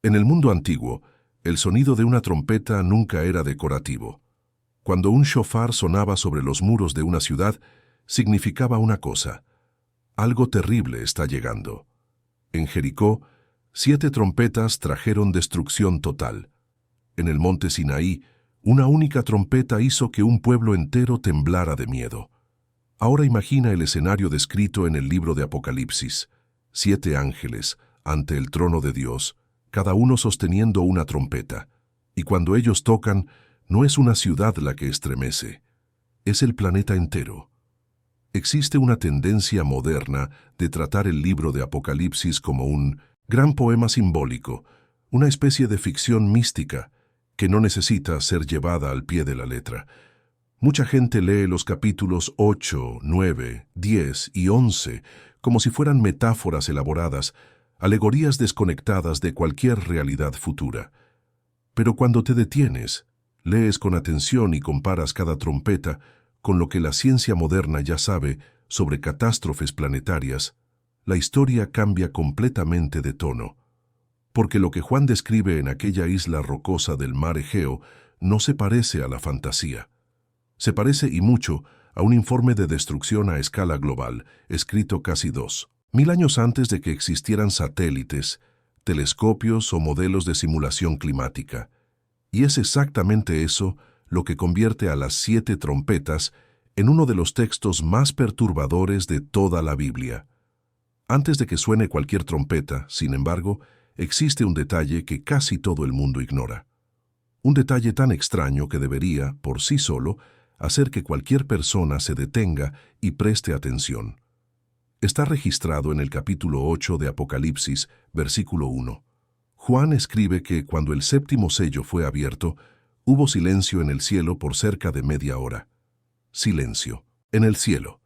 En el mundo antiguo, el sonido de una trompeta nunca era decorativo. Cuando un shofar sonaba sobre los muros de una ciudad, significaba una cosa: algo terrible está llegando. En Jericó, 7 trompetas trajeron destrucción total. En el monte Sinaí, una única trompeta hizo que un pueblo entero temblara de miedo. Ahora imagina el escenario descrito en el libro de Apocalipsis: 7 ángeles ante el trono de Dios, cada uno sosteniendo una trompeta. Y cuando ellos tocan, no es una ciudad la que estremece, es el planeta entero. Existe una tendencia moderna de tratar el libro de Apocalipsis como un gran poema simbólico, una especie de ficción mística que no necesita ser llevada al pie de la letra. Mucha gente lee los capítulos 8, 9, 10 y 11 como si fueran metáforas elaboradas, alegorías desconectadas de cualquier realidad futura. Pero cuando te detienes, lees con atención y comparas cada trompeta con lo que la ciencia moderna ya sabe sobre catástrofes planetarias, la historia cambia completamente de tono. Porque lo que Juan describe en aquella isla rocosa del mar Egeo no se parece a la fantasía. Se parece y mucho a un informe de destrucción a escala global, escrito casi 2000 años antes de que existieran satélites, telescopios o modelos de simulación climática. Y es exactamente eso lo que convierte a las 7 trompetas en uno de los textos más perturbadores de toda la Biblia. Antes de que suene cualquier trompeta, sin embargo, existe un detalle que casi todo el mundo ignora. Un detalle tan extraño que debería, por sí solo, hacer que cualquier persona se detenga y preste atención. Está registrado en el capítulo 8 de Apocalipsis, versículo 1. Juan escribe que cuando el 7º sello fue abierto, hubo silencio en el cielo por cerca de media hora. Silencio. En el cielo.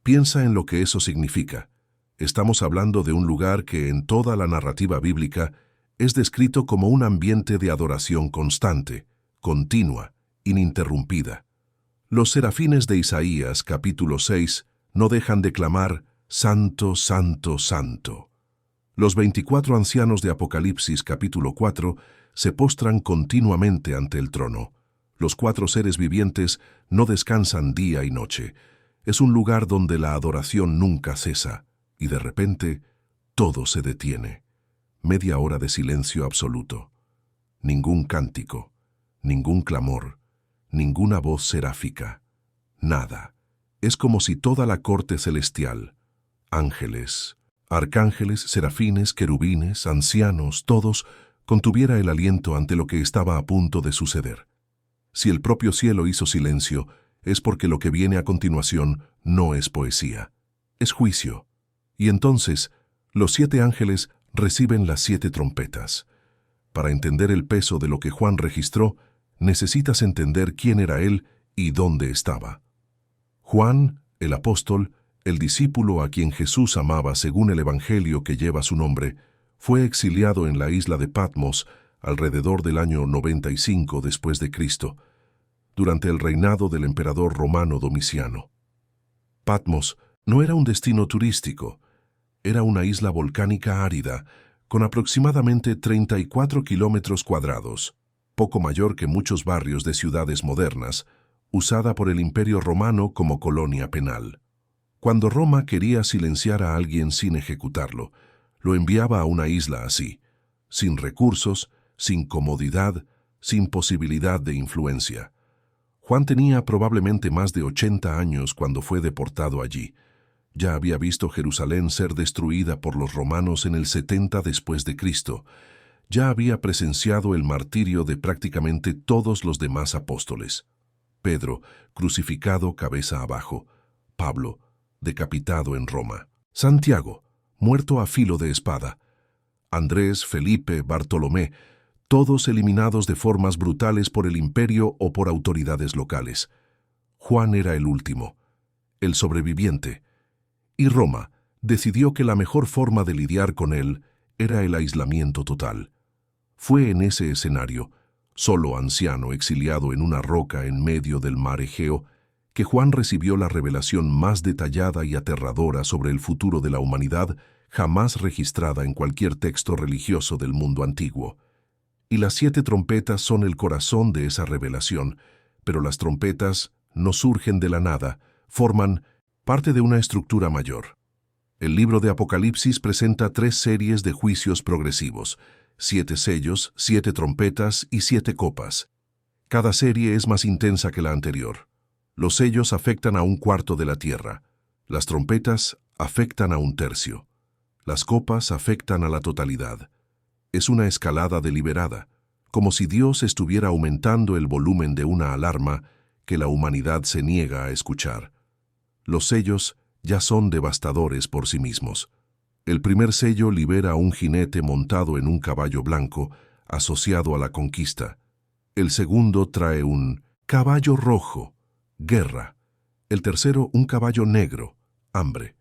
Piensa en lo que eso significa. Estamos hablando de un lugar que en toda la narrativa bíblica es descrito como un ambiente de adoración constante, continua, ininterrumpida. Los serafines de Isaías, capítulo 6, no dejan de clamar: Santo, Santo, Santo. Los 24 ancianos de Apocalipsis, capítulo 4, se postran continuamente ante el trono. Los 4 seres vivientes no descansan día y noche. Es un lugar donde la adoración nunca cesa. Y de repente, todo se detiene. Media hora de silencio absoluto. Ningún cántico, ningún clamor, ninguna voz seráfica. Nada. Es como si toda la corte celestial, ángeles, arcángeles, serafines, querubines, ancianos, todos, contuviera el aliento ante lo que estaba a punto de suceder. Si el propio cielo hizo silencio, es porque lo que viene a continuación no es poesía, es juicio. Y entonces, los 7 ángeles reciben las 7 trompetas. Para entender el peso de lo que Juan registró, necesitas entender quién era él y dónde estaba. Juan, el apóstol, el discípulo a quien Jesús amaba según el evangelio que lleva su nombre, fue exiliado en la isla de Patmos alrededor del año 95 después de Cristo, durante el reinado del emperador romano Domiciano. Patmos no era un destino turístico, era una isla volcánica árida, con aproximadamente 34 kilómetros cuadrados, poco mayor que muchos barrios de ciudades modernas, usada por el Imperio Romano como colonia penal. Cuando Roma quería silenciar a alguien sin ejecutarlo, lo enviaba a una isla así, sin recursos, sin comodidad, sin posibilidad de influencia. Juan tenía probablemente más de 80 años cuando fue deportado allí. Ya había visto Jerusalén ser destruida por los romanos en el 70 después de Cristo. Ya había presenciado el martirio de prácticamente todos los demás apóstoles. Pedro, crucificado cabeza abajo. Pablo, decapitado en Roma. Santiago, muerto a filo de espada. Andrés, Felipe, Bartolomé, todos eliminados de formas brutales por el imperio o por autoridades locales. Juan era el último, el sobreviviente. Y Roma decidió que la mejor forma de lidiar con él era el aislamiento total. Fue en ese escenario, solo anciano exiliado en una roca en medio del mar Egeo, que Juan recibió la revelación más detallada y aterradora sobre el futuro de la humanidad jamás registrada en cualquier texto religioso del mundo antiguo. Y las 7 trompetas son el corazón de esa revelación, pero las trompetas no surgen de la nada, forman parte de una estructura mayor. El libro de Apocalipsis presenta 3 series de juicios progresivos, 7 sellos, 7 trompetas y 7 copas. Cada serie es más intensa que la anterior. Los sellos afectan a 1/4 de la tierra. Las trompetas afectan a 1/3. Las copas afectan a la totalidad. Es una escalada deliberada, como si Dios estuviera aumentando el volumen de una alarma que la humanidad se niega a escuchar. Los sellos ya son devastadores por sí mismos. El primer sello libera a un jinete montado en un caballo blanco, asociado a la conquista. El segundo trae un caballo rojo, guerra. El tercero, un caballo negro, hambre.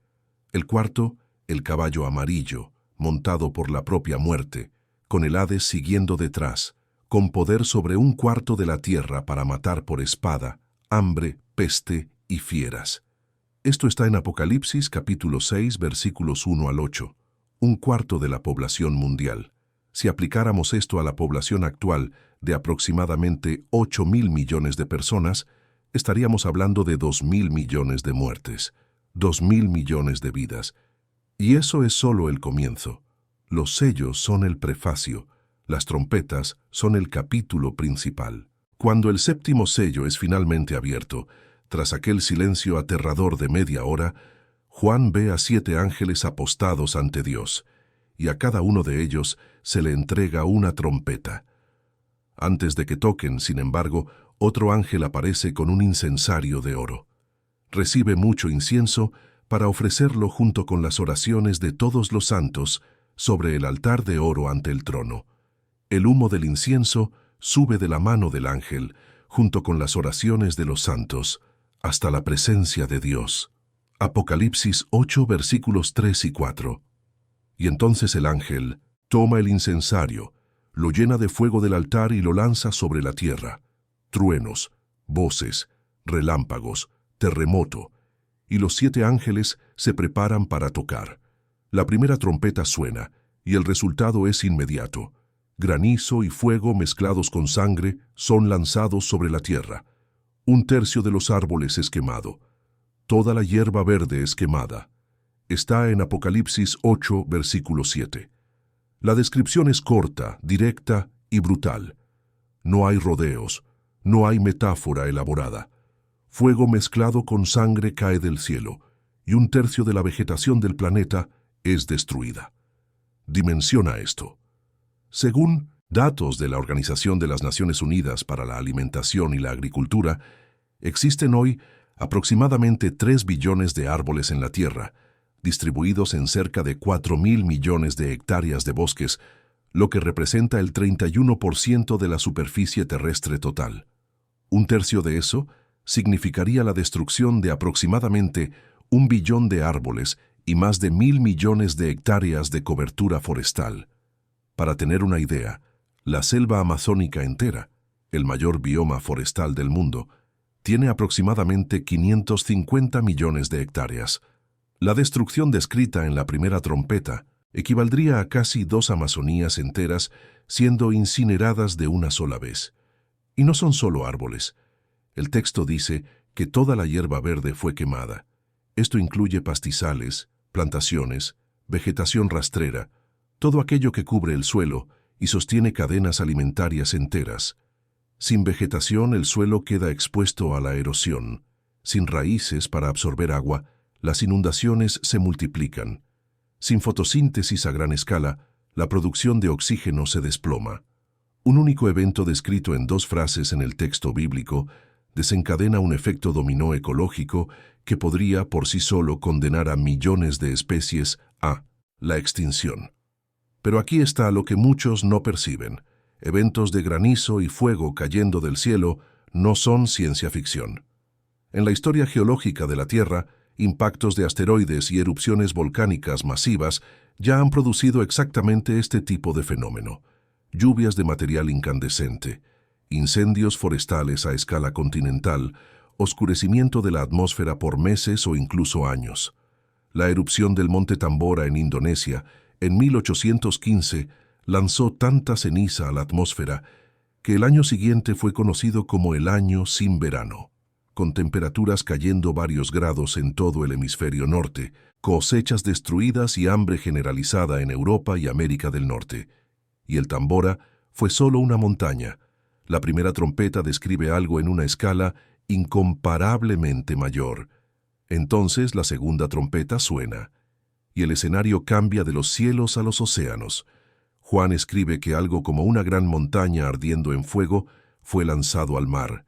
El cuarto, el caballo amarillo, montado por la propia muerte, con el Hades siguiendo detrás, con poder sobre 1/4 de la tierra para matar por espada, hambre, peste y fieras. Esto está en Apocalipsis capítulo 6, versículos 1 al 8, 1/4 de la población mundial. Si aplicáramos esto a la población actual de aproximadamente 8.000 millones de personas, estaríamos hablando de 2.000 millones de muertes, 2.000 millones de vidas. Y eso es solo el comienzo. Los sellos son el prefacio, las trompetas son el capítulo principal. Cuando el séptimo sello es finalmente abierto, tras aquel silencio aterrador de media hora, Juan ve a 7 ángeles apostados ante Dios, y a cada uno de ellos se le entrega una trompeta. Antes de que toquen, sin embargo, otro ángel aparece con un incensario de oro. Recibe mucho incienso para ofrecerlo junto con las oraciones de todos los santos sobre el altar de oro ante el trono. El humo del incienso sube de la mano del ángel, junto con las oraciones de los santos, hasta la presencia de Dios. Apocalipsis 8, versículos 3 y 4. Y entonces el ángel toma el incensario, lo llena de fuego del altar y lo lanza sobre la tierra. Truenos, voces, relámpagos, terremoto, y los 7 ángeles se preparan para tocar. La primera trompeta suena, y el resultado es inmediato. Granizo y fuego mezclados con sangre son lanzados sobre la tierra. 1/3 de los árboles es quemado. Toda la hierba verde es quemada. Está en Apocalipsis 8, versículo 7. La descripción es corta, directa y brutal. No hay rodeos, no hay metáfora elaborada. Fuego mezclado con sangre cae del cielo, y 1/3 de la vegetación del planeta es destruida. Dimensiona esto. Según datos de la Organización de las Naciones Unidas para la Alimentación y la Agricultura, existen hoy aproximadamente 3 billones de árboles en la Tierra, distribuidos en cerca de 4.000 millones de hectáreas de bosques, lo que representa el 31% de la superficie terrestre total. 1/3 de eso significaría la destrucción de aproximadamente 1 billón de árboles y más de 1.000 millones de hectáreas de cobertura forestal. Para tener una idea, la selva amazónica entera, el mayor bioma forestal del mundo, tiene aproximadamente 550 millones de hectáreas. La destrucción descrita en la primera trompeta equivaldría a casi 2 Amazonías enteras siendo incineradas de una sola vez. Y no son solo árboles. El texto dice que toda la hierba verde fue quemada. Esto incluye pastizales, plantaciones, vegetación rastrera, todo aquello que cubre el suelo y sostiene cadenas alimentarias enteras. Sin vegetación, el suelo queda expuesto a la erosión. Sin raíces para absorber agua, las inundaciones se multiplican. Sin fotosíntesis a gran escala, la producción de oxígeno se desploma. Un único evento descrito en 2 frases en el texto bíblico desencadena un efecto dominó ecológico que podría por sí solo condenar a millones de especies a la extinción. Pero aquí está lo que muchos no perciben. Eventos de granizo y fuego cayendo del cielo no son ciencia ficción. En la historia geológica de la Tierra, impactos de asteroides y erupciones volcánicas masivas ya han producido exactamente este tipo de fenómeno. Lluvias de material incandescente, incendios forestales a escala continental, oscurecimiento de la atmósfera por meses o incluso años. La erupción del monte Tambora en Indonesia, en 1815, lanzó tanta ceniza a la atmósfera que el año siguiente fue conocido como el año sin verano, con temperaturas cayendo varios grados en todo el hemisferio norte, cosechas destruidas y hambre generalizada en Europa y América del Norte. Y el Tambora fue solo una montaña. La primera trompeta describe algo en una escala incomparablemente mayor. Entonces la segunda trompeta suena, y el escenario cambia de los cielos a los océanos. Juan escribe que algo como una gran montaña ardiendo en fuego fue lanzado al mar.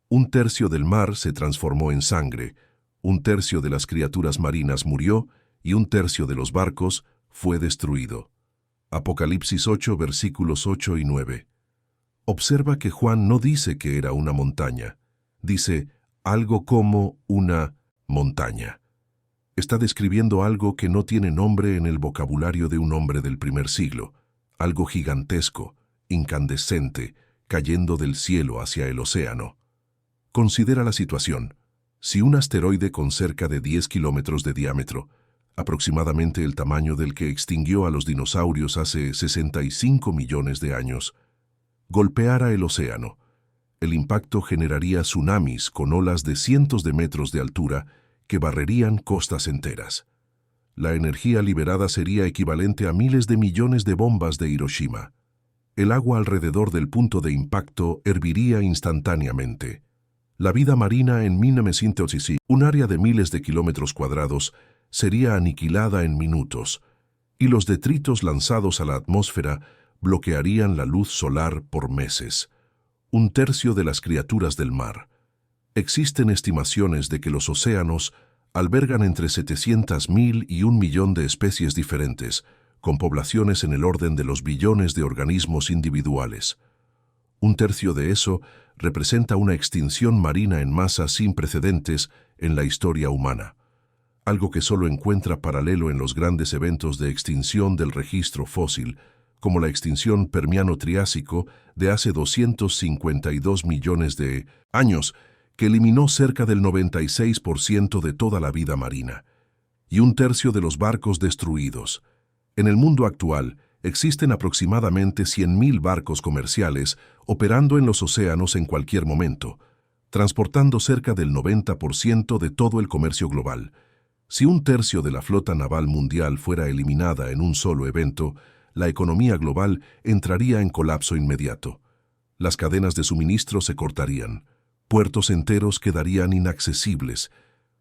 Un tercio del mar se transformó en sangre, un tercio de las criaturas marinas murió y un tercio de los barcos fue destruido. Apocalipsis 8, versículos 8 y 9. Observa que Juan no dice que era una montaña, dice algo como una montaña. Está describiendo algo que no tiene nombre en el vocabulario de un hombre del primer siglo, algo gigantesco, incandescente, cayendo del cielo hacia el océano. Considera la situación. Si un asteroide con cerca de 10 kilómetros de diámetro, aproximadamente el tamaño del que extinguió a los dinosaurios hace 65 millones de años, golpeara el océano, el impacto generaría tsunamis con olas de cientos de metros de altura que barrerían costas enteras. La energía liberada sería equivalente a miles de millones de bombas de Hiroshima. El agua alrededor del punto de impacto herviría instantáneamente. La vida marina en 1960, un área de miles de kilómetros cuadrados, sería aniquilada en minutos, y los detritos lanzados a la atmósfera bloquearían la luz solar por meses. Un tercio de las criaturas del mar. Existen estimaciones de que los océanos albergan entre 700.000 y 1 millón de especies diferentes, con poblaciones en el orden de los billones de organismos individuales. Un tercio de eso representa una extinción marina en masa sin precedentes en la historia humana, algo que solo encuentra paralelo en los grandes eventos de extinción del registro fósil, como la extinción Permiano-Triásico de hace 252 millones de años, que eliminó cerca del 96% de toda la vida marina, y un tercio de los barcos destruidos. En el mundo actual, existen aproximadamente 100.000 barcos comerciales operando en los océanos en cualquier momento, transportando cerca del 90% de todo el comercio global. Si un tercio de la flota naval mundial fuera eliminada en un solo evento, la economía global entraría en colapso inmediato. Las cadenas de suministro se cortarían. Puertos enteros quedarían inaccesibles.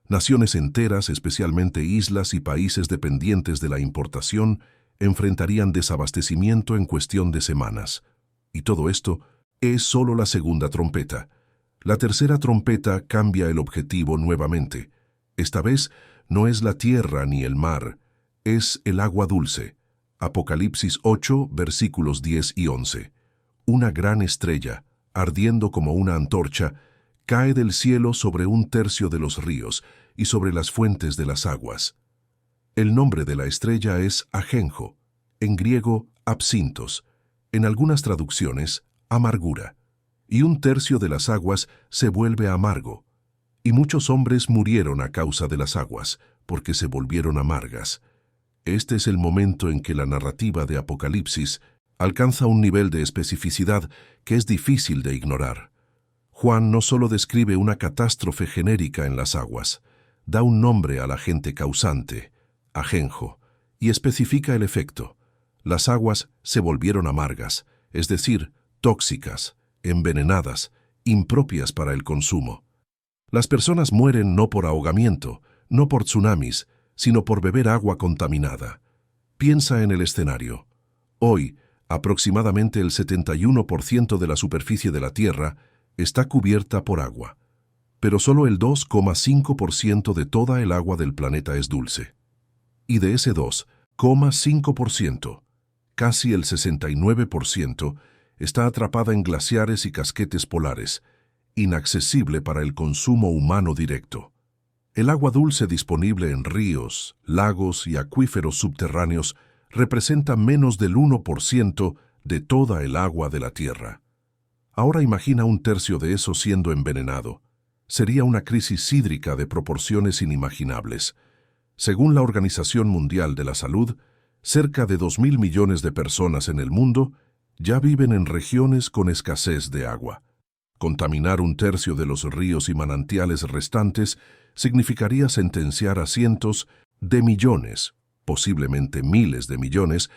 Naciones enteras, especialmente islas y países dependientes de la importación, enfrentarían desabastecimiento en cuestión de semanas. Y todo esto es solo la segunda trompeta. La tercera trompeta cambia el objetivo nuevamente. Esta vez no es la tierra ni el mar, es el agua dulce. Apocalipsis 8, versículos 10 y 11. Una gran estrella, ardiendo como una antorcha, cae del cielo sobre un tercio de los ríos y sobre las fuentes de las aguas. El nombre de la estrella es ajenjo, en griego absintos, en algunas traducciones amargura, y un tercio de las aguas se vuelve amargo, y muchos hombres murieron a causa de las aguas, porque se volvieron amargas. Este es el momento en que la narrativa de Apocalipsis alcanza un nivel de especificidad que es difícil de ignorar. Juan no solo describe una catástrofe genérica en las aguas, da un nombre al agente causante, ajenjo, y especifica el efecto. Las aguas se volvieron amargas, es decir, tóxicas, envenenadas, impropias para el consumo. Las personas mueren no por ahogamiento, no por tsunamis, sino por beber agua contaminada. Piensa en el escenario. Hoy, aproximadamente el 71% de la superficie de la Tierra está cubierta por agua, pero solo el 2,5% de toda el agua del planeta es dulce. Y de ese 2,5%, casi el 69%, está atrapada en glaciares y casquetes polares, inaccesible para el consumo humano directo. El agua dulce disponible en ríos, lagos y acuíferos subterráneos representa menos del 1% de toda el agua de la Tierra. Ahora imagina un tercio de eso siendo envenenado. Sería una crisis hídrica de proporciones inimaginables. Según la Organización Mundial de la Salud, cerca de 2.000 millones de personas en el mundo ya viven en regiones con escasez de agua. Contaminar un tercio de los ríos y manantiales restantes significaría sentenciar a cientos de millones, posiblemente miles de millones,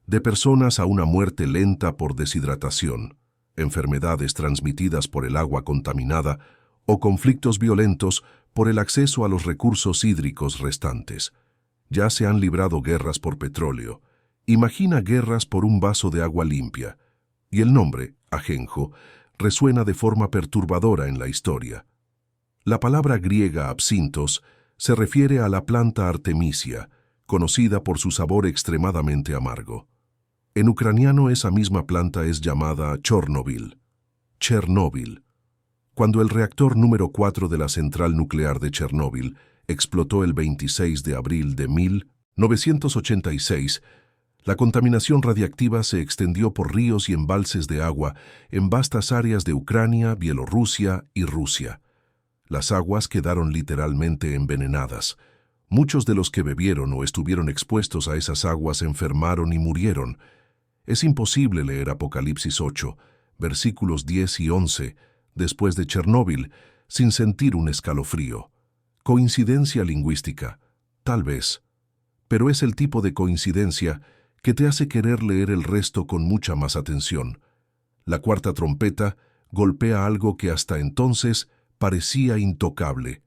de personas a una muerte lenta por deshidratación, enfermedades transmitidas por el agua contaminada o conflictos violentos por el acceso a los recursos hídricos restantes. Ya se han librado guerras por petróleo. Imagina guerras por un vaso de agua limpia. Y el nombre, ajenjo, resuena de forma perturbadora en la historia. La palabra griega absintos se refiere a la planta artemisia, conocida por su sabor extremadamente amargo. En ucraniano esa misma planta es llamada Chornobyl. Chernóbil. Cuando el reactor número 4 de la central nuclear de Chernóbil explotó el 26 de abril de 1986, la contaminación radiactiva se extendió por ríos y embalses de agua en vastas áreas de Ucrania, Bielorrusia y Rusia. Las aguas quedaron literalmente envenenadas. Muchos de los que bebieron o estuvieron expuestos a esas aguas enfermaron y murieron. Es imposible leer Apocalipsis 8, versículos 10 y 11, después de Chernóbil, sin sentir un escalofrío. Coincidencia lingüística, tal vez, pero es el tipo de coincidencia que te hace querer leer el resto con mucha más atención. La cuarta trompeta golpea algo que hasta entonces parecía intocable: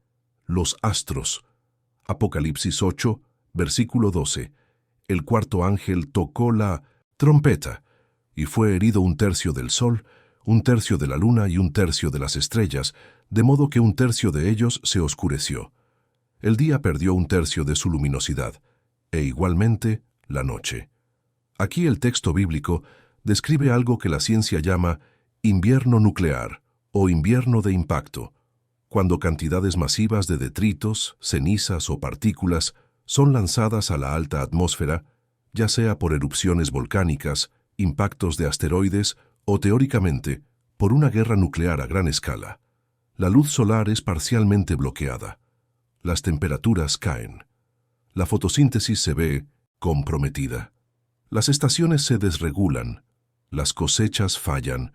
los astros. Apocalipsis 8, versículo 12. El cuarto ángel tocó la trompeta, y fue herido un tercio del sol, un tercio de la luna y un tercio de las estrellas, de modo que un tercio de ellos se oscureció. El día perdió un tercio de su luminosidad, e igualmente la noche. Aquí el texto bíblico describe algo que la ciencia llama invierno nuclear o invierno de impacto, cuando cantidades masivas de detritos, cenizas o partículas son lanzadas a la alta atmósfera, ya sea por erupciones volcánicas, impactos de asteroides o, teóricamente, por una guerra nuclear a gran escala. La luz solar es parcialmente bloqueada. Las temperaturas caen. La fotosíntesis se ve comprometida. Las estaciones se desregulan. Las cosechas fallan.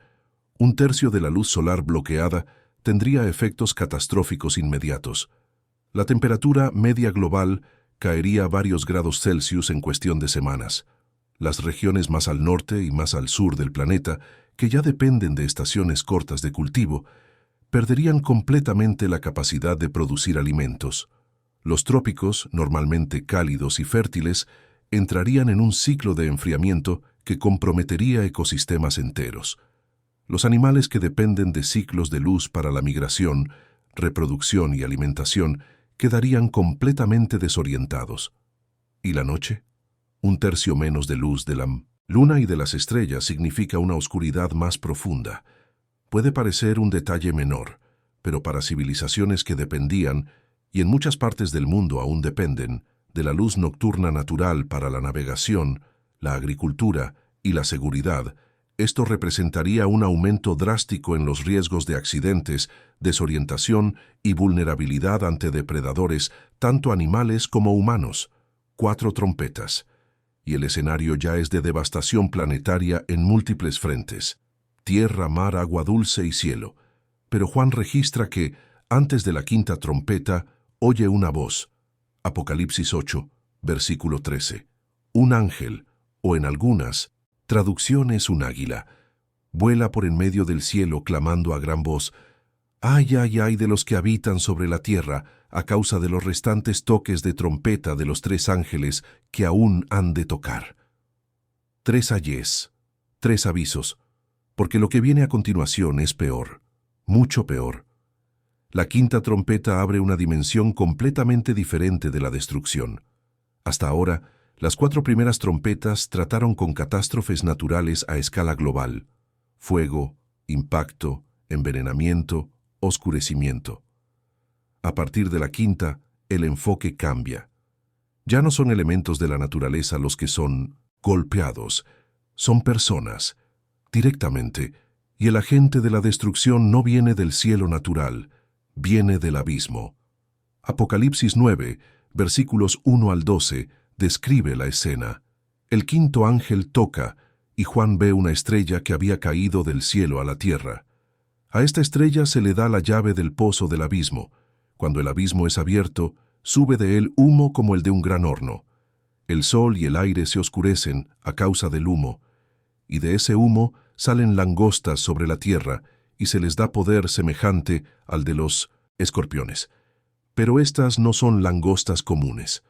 Un tercio de la luz solar bloqueada tendría efectos catastróficos inmediatos. La temperatura media global caería varios grados Celsius en cuestión de semanas. Las regiones más al norte y más al sur del planeta, que ya dependen de estaciones cortas de cultivo, perderían completamente la capacidad de producir alimentos. Los trópicos, normalmente cálidos y fértiles, entrarían en un ciclo de enfriamiento que comprometería ecosistemas enteros. Los animales que dependen de ciclos de luz para la migración, reproducción y alimentación quedarían completamente desorientados. ¿Y la noche? Un tercio menos de luz de la luna y de las estrellas significa una oscuridad más profunda. Puede parecer un detalle menor, pero para civilizaciones que dependían, y en muchas partes del mundo aún dependen, de la luz nocturna natural para la navegación, la agricultura y la seguridad, esto representaría un aumento drástico en los riesgos de accidentes, desorientación y vulnerabilidad ante depredadores, tanto animales como humanos. 4 trompetas. Y el escenario ya es de devastación planetaria en múltiples frentes: tierra, mar, agua dulce y cielo. Pero Juan registra que, antes de la quinta trompeta, oye una voz. Apocalipsis 8, versículo 13. Un ángel, o en algunas traducciones un águila, vuela por en medio del cielo clamando a gran voz: ¡ay, ay, ay de los que habitan sobre la tierra, a causa de los restantes toques de trompeta de los 3 ángeles que aún han de tocar! 3 ayes, 3 avisos, porque lo que viene a continuación es peor, mucho peor. La quinta trompeta abre una dimensión completamente diferente de la destrucción. Hasta ahora, las 4 primeras trompetas trataron con catástrofes naturales a escala global: fuego, impacto, envenenamiento, oscurecimiento. A partir de la quinta, el enfoque cambia. Ya no son elementos de la naturaleza los que son golpeados, son personas, directamente, y el agente de la destrucción no viene del cielo natural, viene del abismo. Apocalipsis 9, versículos 1 al 12, describe la escena. El quinto ángel toca, y Juan ve una estrella que había caído del cielo a la tierra. A esta estrella se le da la llave del pozo del abismo. Cuando el abismo es abierto, sube de él humo como el de un gran horno. El sol y el aire se oscurecen a causa del humo, y de ese humo salen langostas sobre la tierra, y se les da poder semejante al de los escorpiones. Pero estas no son langostas comunes.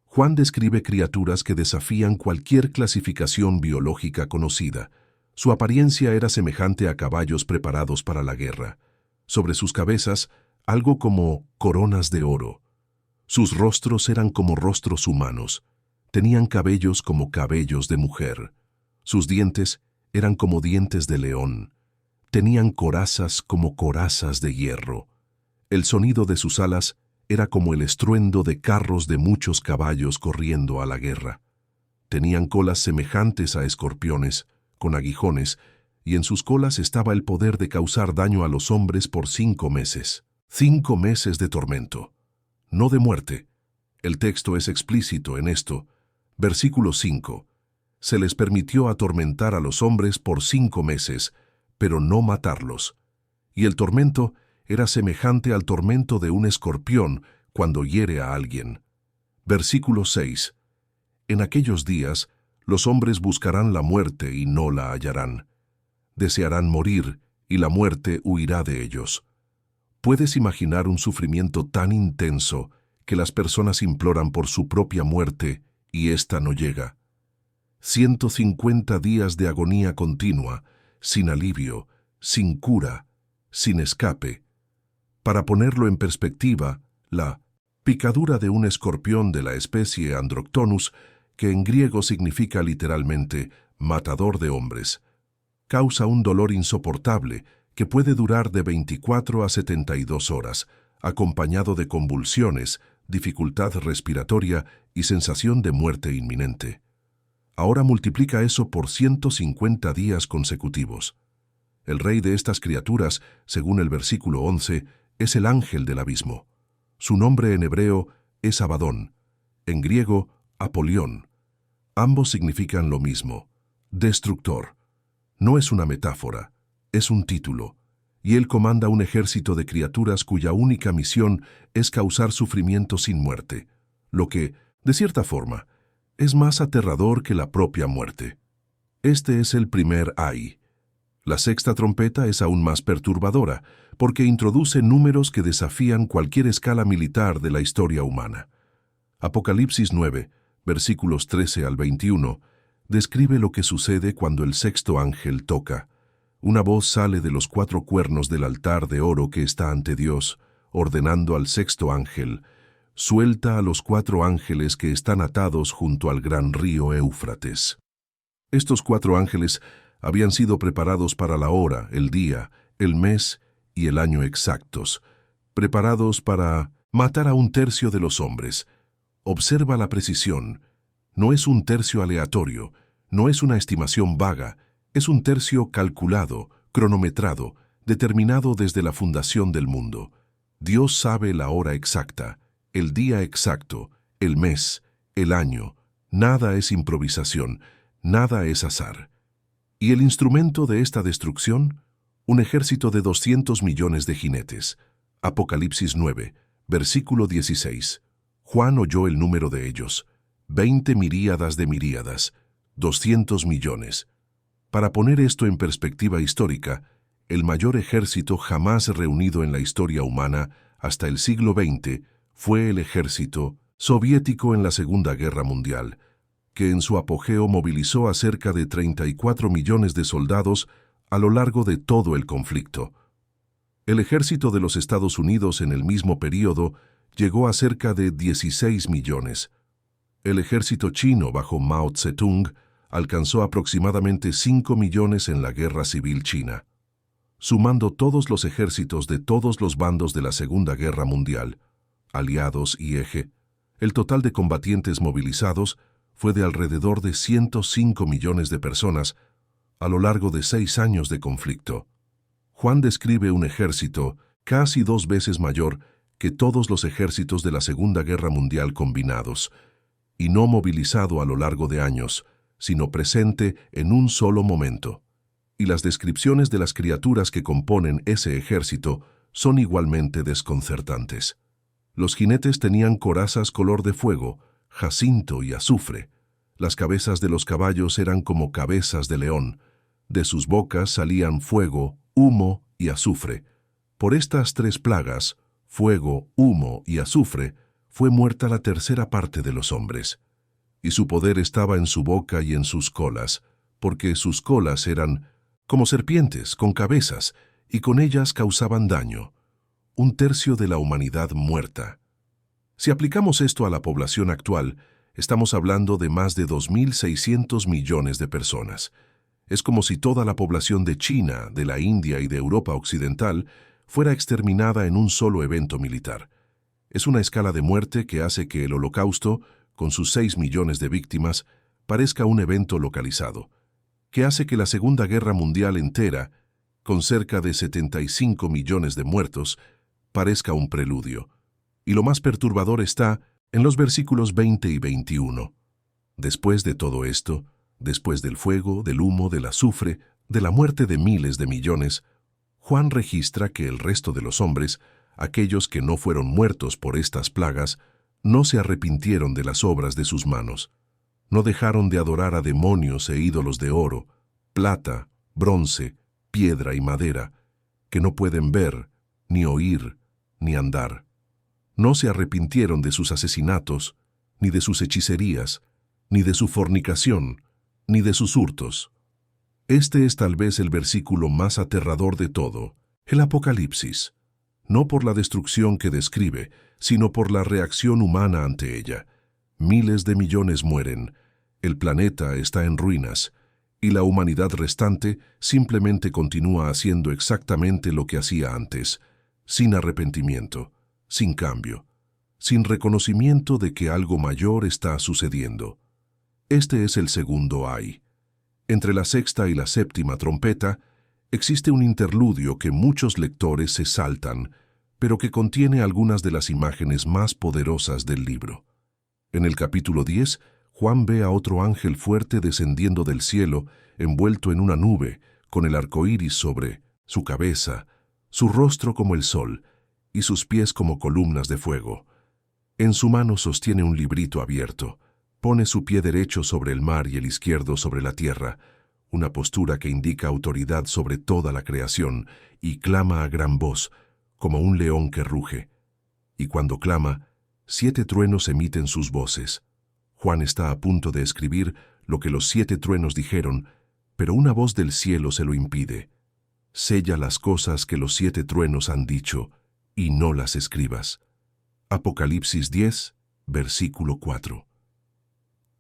Juan describe criaturas que desafían cualquier clasificación biológica conocida. Su apariencia era semejante a caballos preparados para la guerra. Sobre sus cabezas, algo como coronas de oro. Sus rostros eran como rostros humanos. Tenían cabellos como cabellos de mujer. Sus dientes eran como dientes de león. Tenían corazas como corazas de hierro. El sonido de sus alas era como el estruendo de carros de muchos caballos corriendo a la guerra. Tenían colas semejantes a escorpiones, con aguijones, y en sus colas estaba el poder de causar daño a los hombres por 5 meses. 5 meses de tormento, no de muerte. El texto es explícito en esto. Versículo 5. Se les permitió atormentar a los hombres por 5 meses, pero no matarlos. Y el tormento era semejante al tormento de un escorpión cuando hiere a alguien. Versículo 6. En aquellos días, los hombres buscarán la muerte y no la hallarán. Desearán morir, y la muerte huirá de ellos. ¿Puedes imaginar un sufrimiento tan intenso que las personas imploran por su propia muerte y ésta no llega? 150 días de agonía continua, sin alivio, sin cura, sin escape. Para ponerlo en perspectiva, la picadura de un escorpión de la especie Androctonus, que en griego significa literalmente matador de hombres, causa un dolor insoportable que puede durar de 24 a 72 horas, acompañado de convulsiones, dificultad respiratoria y sensación de muerte inminente. Ahora multiplica eso por 150 días consecutivos. El rey de estas criaturas, según el versículo 11, es el ángel del abismo. Su nombre en hebreo es Abadón, en griego Apolión. Ambos significan lo mismo, destructor. No es una metáfora, es un título, y él comanda un ejército de criaturas cuya única misión es causar sufrimiento sin muerte, lo que, de cierta forma, es más aterrador que la propia muerte. Este es el primer ay. La sexta trompeta es aún más perturbadora, porque introduce números que desafían cualquier escala militar de la historia humana. Apocalipsis 9, versículos 13 al 21, describe lo que sucede cuando el sexto ángel toca. Una voz sale de los 4 cuernos del altar de oro que está ante Dios, ordenando al sexto ángel: suelta a los 4 ángeles que están atados junto al gran río Éufrates. Estos 4 ángeles habían sido preparados para la hora, el día, el mes y el año exactos, preparados para matar a 1/3 de los hombres. Observa la precisión. No es un tercio aleatorio, no es una estimación vaga, es un tercio calculado, cronometrado, determinado desde la fundación del mundo. Dios sabe la hora exacta, el día exacto, el mes, el año. Nada es improvisación, nada es azar. ¿Y el instrumento de esta destrucción? Un ejército de 200 millones de jinetes. Apocalipsis 9, versículo 16. Juan oyó el número de ellos: 20 miríadas de miríadas, 200 millones. Para poner esto en perspectiva histórica, el mayor ejército jamás reunido en la historia humana hasta el siglo XX fue el ejército soviético en la Segunda Guerra Mundial, que en su apogeo movilizó a cerca de 34 millones de soldados a lo largo de todo el conflicto. El ejército de los Estados Unidos en el mismo período llegó a cerca de 16 millones. El ejército chino bajo Mao Zedong alcanzó aproximadamente 5 millones en la Guerra Civil China. Sumando todos los ejércitos de todos los bandos de la Segunda Guerra Mundial, aliados y eje, el total de combatientes movilizados fue de alrededor de 105 millones de personas a lo largo de 6 años de conflicto. Juan describe un ejército casi 2 veces mayor que todos los ejércitos de la Segunda Guerra Mundial combinados, y no movilizado a lo largo de años, sino presente en un solo momento. Y las descripciones de las criaturas que componen ese ejército son igualmente desconcertantes. Los jinetes tenían corazas color de fuego, jacinto y azufre. Las cabezas de los caballos eran como cabezas de león. De sus bocas salían fuego, humo y azufre. Por estas tres plagas, fuego, humo y azufre, fue muerta la tercera parte de los hombres. Y su poder estaba en su boca y en sus colas, porque sus colas eran como serpientes con cabezas, y con ellas causaban daño. Un tercio de la humanidad muerta. Si aplicamos esto a la población actual, estamos hablando de más de 2.600 millones de personas. Es como si toda la población de China, de la India y de Europa Occidental fuera exterminada en un solo evento militar. Es una escala de muerte que hace que el Holocausto, con sus 6 millones de víctimas, parezca un evento localizado, que hace que la Segunda Guerra Mundial entera, con cerca de 75 millones de muertos, parezca un preludio. Y lo más perturbador está en los versículos 20 y 21. Después de todo esto, después del fuego, del humo, del azufre, de la muerte de miles de millones, Juan registra que el resto de los hombres, aquellos que no fueron muertos por estas plagas, no se arrepintieron de las obras de sus manos. No dejaron de adorar a demonios e ídolos de oro, plata, bronce, piedra y madera, que no pueden ver, ni oír, ni andar. No se arrepintieron de sus asesinatos, ni de sus hechicerías, ni de su fornicación, ni de sus hurtos. Este es tal vez el versículo más aterrador de todo, el Apocalipsis, no por la destrucción que describe, sino por la reacción humana ante ella. Miles de millones mueren, el planeta está en ruinas, y la humanidad restante simplemente continúa haciendo exactamente lo que hacía antes, sin arrepentimiento, sin cambio, sin reconocimiento de que algo mayor está sucediendo. Este es el segundo ay. Entre la sexta y la séptima trompeta existe un interludio que muchos lectores se saltan, pero que contiene algunas de las imágenes más poderosas del libro. En el capítulo 10, Juan ve a otro ángel fuerte descendiendo del cielo, envuelto en una nube, con el arco iris sobre su cabeza, su rostro como el sol, y sus pies como columnas de fuego. En su mano sostiene un librito abierto. Pone su pie derecho sobre el mar y el izquierdo sobre la tierra, una postura que indica autoridad sobre toda la creación, y clama a gran voz, como un león que ruge. Y cuando clama, 7 truenos emiten sus voces. Juan está a punto de escribir lo que los 7 truenos dijeron, pero una voz del cielo se lo impide. Sella las cosas que los 7 truenos han dicho, y no las escribas. Apocalipsis 10, versículo 4.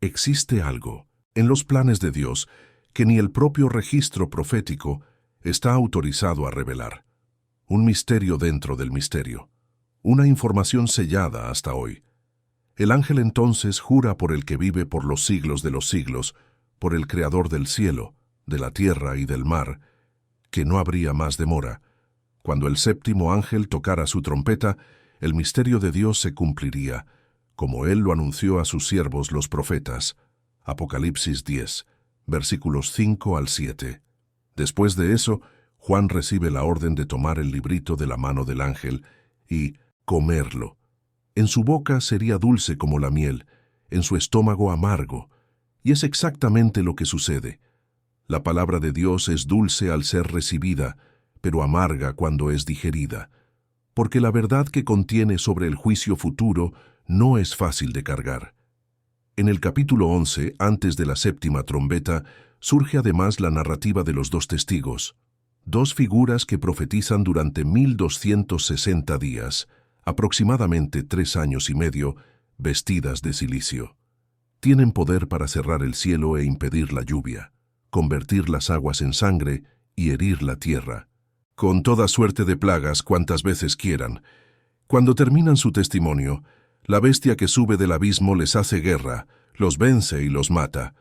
Existe algo en los planes de Dios que ni el propio registro profético está autorizado a revelar. Un misterio dentro del misterio. Una información sellada hasta hoy. El ángel entonces jura por el que vive por los siglos de los siglos, por el Creador del cielo, de la tierra y del mar, que no habría más demora. Cuando el séptimo ángel tocara su trompeta, el misterio de Dios se cumpliría, como Él lo anunció a sus siervos los profetas. Apocalipsis 10, versículos 5 al 7. Después de eso, Juan recibe la orden de tomar el librito de la mano del ángel y comerlo. En su boca sería dulce como la miel, en su estómago amargo, y es exactamente lo que sucede. La palabra de Dios es dulce al ser recibida, pero amarga cuando es digerida, porque la verdad que contiene sobre el juicio futuro no es fácil de cargar. En el capítulo 11, antes de la séptima trompeta, surge además la narrativa de los 2 testigos, 2 figuras que profetizan durante 1260 días, aproximadamente 3 años y medio, vestidas de cilicio. Tienen poder para cerrar el cielo e impedir la lluvia, convertir las aguas en sangre y herir la tierra, con toda suerte de plagas cuantas veces quieran. Cuando terminan su testimonio, la bestia que sube del abismo les hace guerra, los vence y los mata.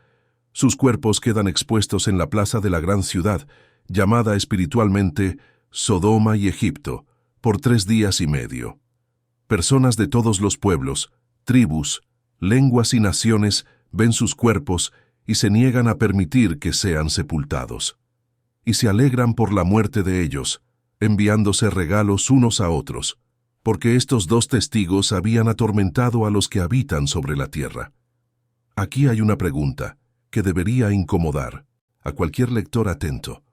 Sus cuerpos quedan expuestos en la plaza de la gran ciudad, llamada espiritualmente Sodoma y Egipto, por 3 días y medio. Personas de todos los pueblos, tribus, lenguas y naciones ven sus cuerpos y se niegan a permitir que sean sepultados. Y se alegran por la muerte de ellos, enviándose regalos unos a otros, porque estos dos testigos habían atormentado a los que habitan sobre la tierra. Aquí hay una pregunta que debería incomodar a cualquier lector atento.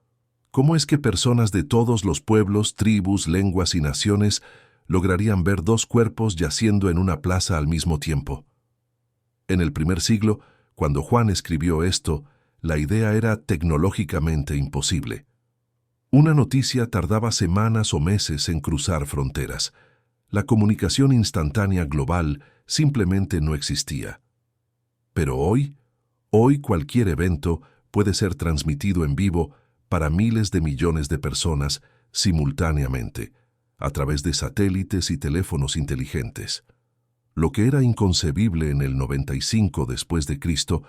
¿Cómo es que personas de todos los pueblos, tribus, lenguas y naciones lograrían ver dos cuerpos yaciendo en una plaza al mismo tiempo? En el primer siglo, cuando Juan escribió esto, la idea era tecnológicamente imposible. Una noticia tardaba semanas o meses en cruzar fronteras. La comunicación instantánea global simplemente no existía. Pero hoy cualquier evento puede ser transmitido en vivo para miles de millones de personas simultáneamente, a través de satélites y teléfonos inteligentes. Lo que era inconcebible en el 95 después de Cristo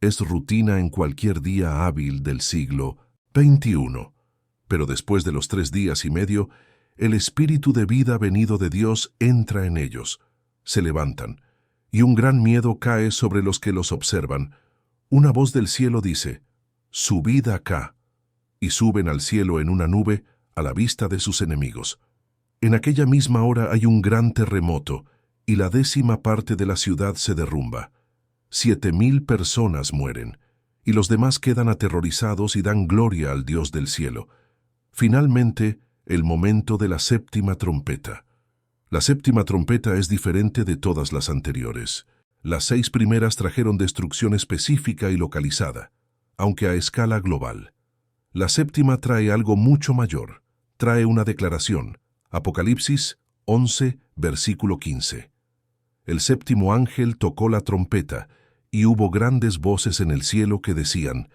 es rutina en cualquier día hábil del siglo XXI. Pero después de los 3 días y medio, el espíritu de vida venido de Dios entra en ellos, se levantan, y un gran miedo cae sobre los que los observan. Una voz del cielo dice: «Subid acá», y suben al cielo en una nube a la vista de sus enemigos. En aquella misma hora hay un gran terremoto, y la 10ª parte de la ciudad se derrumba. 7,000 personas mueren, y los demás quedan aterrorizados y dan gloria al Dios del cielo. Finalmente, el momento de la 7ª trompeta. La 7ª trompeta es diferente de todas las anteriores. Las 6 primeras trajeron destrucción específica y localizada, aunque a escala global. La 7ª trae algo mucho mayor. Trae una declaración. Apocalipsis 11, versículo 15. El 7º ángel tocó la trompeta, y hubo grandes voces en el cielo que decían: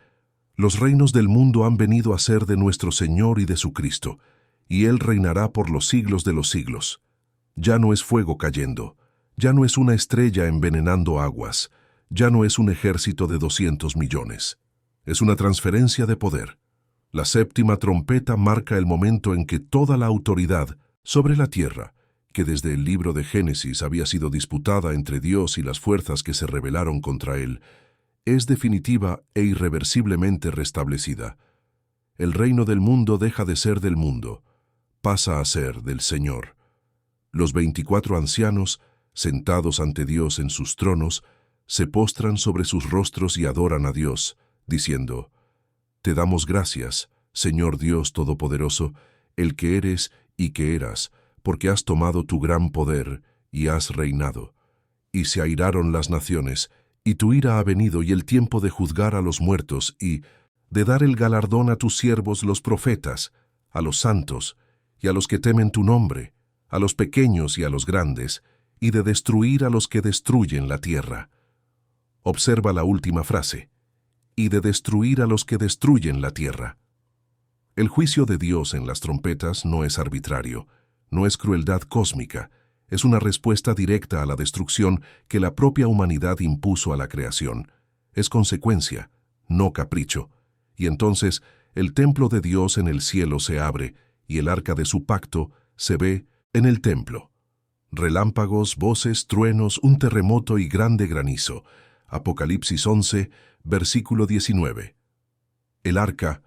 «Los reinos del mundo han venido a ser de nuestro Señor y de su Cristo, y Él reinará por los siglos de los siglos». Ya no es fuego cayendo, ya no es una estrella envenenando aguas, ya no es un ejército de 200 millones. Es una transferencia de poder. La 7ª trompeta marca el momento en que toda la autoridad sobre la tierra, que desde el libro de Génesis había sido disputada entre Dios y las fuerzas que se rebelaron contra Él, es definitiva e irreversiblemente restablecida. El reino del mundo deja de ser del mundo, pasa a ser del Señor. Los 24 ancianos, sentados ante Dios en sus tronos, se postran sobre sus rostros y adoran a Dios, diciendo: «Te damos gracias, Señor Dios Todopoderoso, el que eres y que eras, porque has tomado tu gran poder y has reinado. Y se airaron las naciones, y tu ira ha venido y el tiempo de juzgar a los muertos y de dar el galardón a tus siervos los profetas, a los santos y a los que temen tu nombre, a los pequeños y a los grandes, y de destruir a los que destruyen la tierra». Observa la última frase: «y de destruir a los que destruyen la tierra». El juicio de Dios en las trompetas no es arbitrario, no es crueldad cósmica, es una respuesta directa a la destrucción que la propia humanidad impuso a la creación. Es consecuencia, no capricho. Y entonces el templo de Dios en el cielo se abre, y el arca de su pacto se ve en el templo. Relámpagos, voces, truenos, un terremoto y grande granizo. Apocalipsis 11, versículo 19. El arca,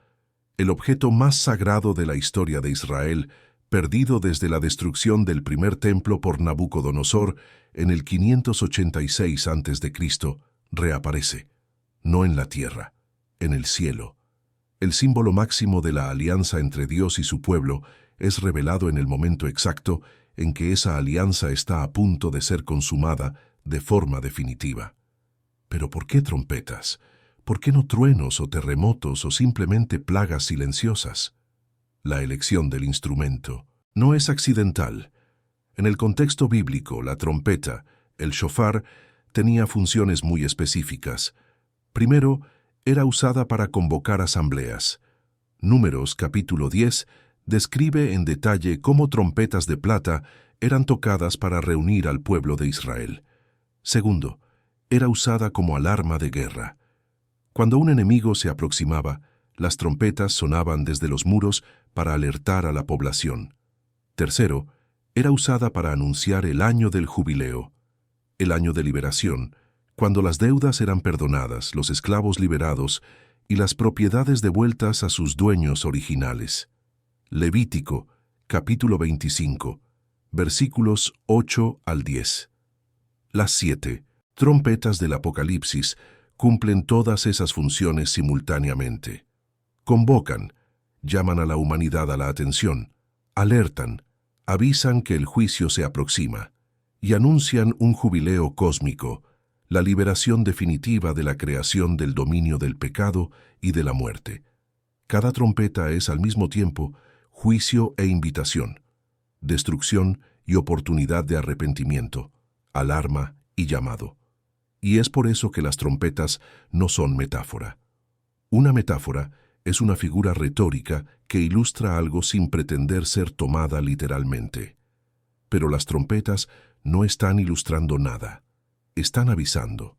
el objeto más sagrado de la historia de Israel, perdido desde la destrucción del primer templo por Nabucodonosor en el 586 a.C., reaparece, no en la tierra, en el cielo. El símbolo máximo de la alianza entre Dios y su pueblo es revelado en el momento exacto en que esa alianza está a punto de ser consumada de forma definitiva. Pero ¿por qué trompetas? ¿Por qué no truenos o terremotos o simplemente plagas silenciosas? La elección del instrumento no es accidental. En el contexto bíblico, la trompeta, el shofar, tenía funciones muy específicas. Primero, era usada para convocar asambleas. Números capítulo 10 describe en detalle cómo trompetas de plata eran tocadas para reunir al pueblo de Israel. Segundo, era usada como alarma de guerra. Cuando un enemigo se aproximaba, las trompetas sonaban desde los muros para alertar a la población. Tercero, Era usada para anunciar el año del jubileo, el año de liberación, cuando las deudas eran perdonadas, los esclavos liberados y las propiedades devueltas a sus dueños originales. Levítico, capítulo 25, versículos 8 al 10. Las 7 trompetas del Apocalipsis cumplen todas esas funciones simultáneamente. Convocan, llaman a la humanidad a la atención, alertan, avisan que el juicio se aproxima y anuncian un jubileo cósmico, la liberación definitiva de la creación del dominio del pecado y de la muerte. Cada trompeta es al mismo tiempo juicio e invitación, destrucción y oportunidad de arrepentimiento, alarma y llamado. Y es por eso que las trompetas no son metáfora. Una metáfora es una figura retórica que ilustra algo sin pretender ser tomada literalmente. Pero las trompetas no están ilustrando nada, están avisando.